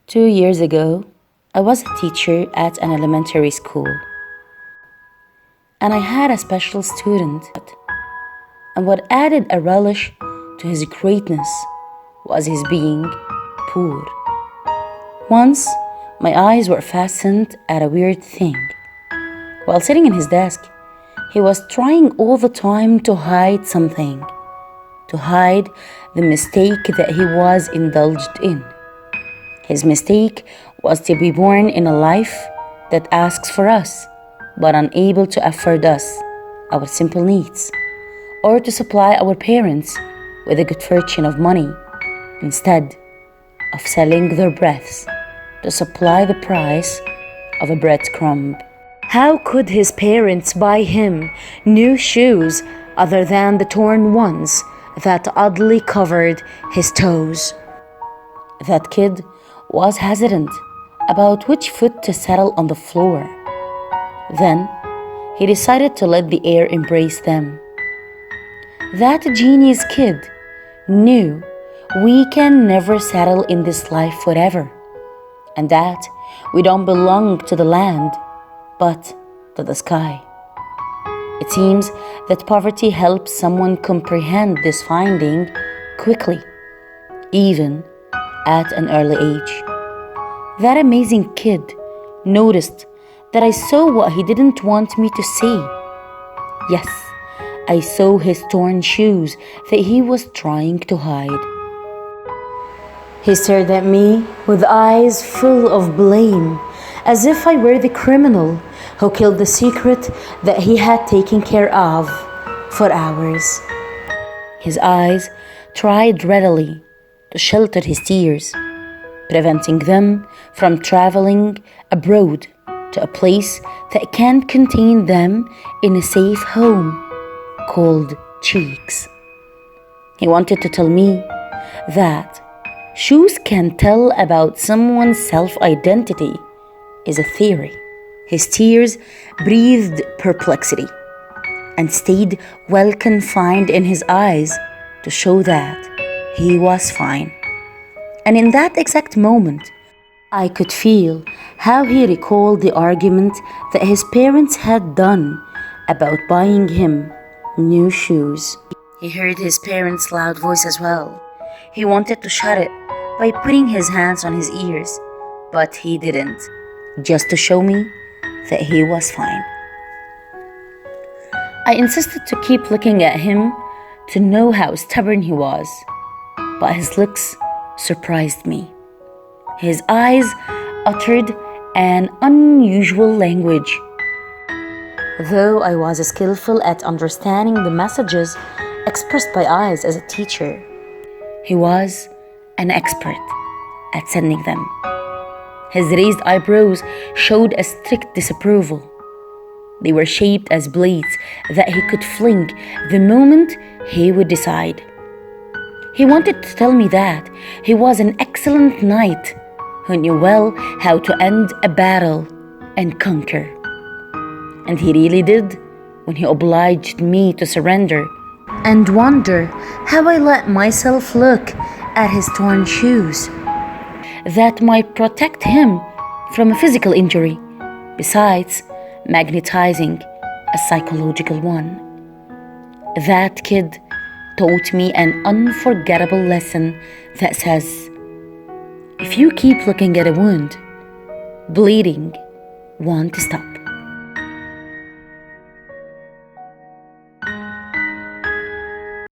2 years ago, I was a teacher at an elementary school, and I had a special student. And what added a relish to his greatness was his being poor. Once, my eyes were fastened at a weird thing. While sitting in his desk, he was trying all the time to hide something, to hide the mistake that he was indulged in. His mistake was to be born in a life that asks for us, but unable to afford us, our simple needs, or to supply our parents with the good fortune of money, instead of selling their breaths to supply the price of a breadcrumb. How could his parents buy him new shoes other than the torn ones that oddly covered his toes? That kid was hesitant about which foot to settle on the floor. Then he decided to let the air embrace them. That genius kid knew we can never settle in this life forever, and that we don't belong to the land, but to the sky. It seems that poverty helps someone comprehend this finding quickly, even at an early age. That amazing kid noticed that I saw what he didn't want me to see. Yes, I saw his torn shoes that he was trying to hide. He stared at me with eyes full of blame, as if I were the criminal who killed the secret that he had taken care of for hours. His eyes tried readily to shelter his tears, preventing them from traveling abroad to a place that can't contain them in a safe home called cheeks. He wanted to tell me that shoes can tell about someone's self-identity is a theory. His tears breathed perplexity and stayed well confined in his eyes to show that he was fine. And in that exact moment, I could feel how he recalled the argument that his parents had done about buying him new shoes. He heard his parents' loud voice as well. He wanted to shut it by putting his hands on his ears, but he didn't, just to show me that he was fine. I insisted to keep looking at him to know how stubborn he was, but his looks surprised me. His eyes uttered an unusual language. Though I was skillful at understanding the messages expressed by eyes as a teacher, he was an expert at sending them. His raised eyebrows showed a strict disapproval. They were shaped as blades that he could fling the moment he would decide. He wanted to tell me that he was an excellent knight who knew well how to end a battle and conquer. And he really did when he obliged me to surrender and wonder how I let myself look at his torn shoes that might protect him from a physical injury, besides magnetizing a psychological one. That kid taught me an unforgettable lesson that says, if you keep looking at a wound, bleeding won't stop.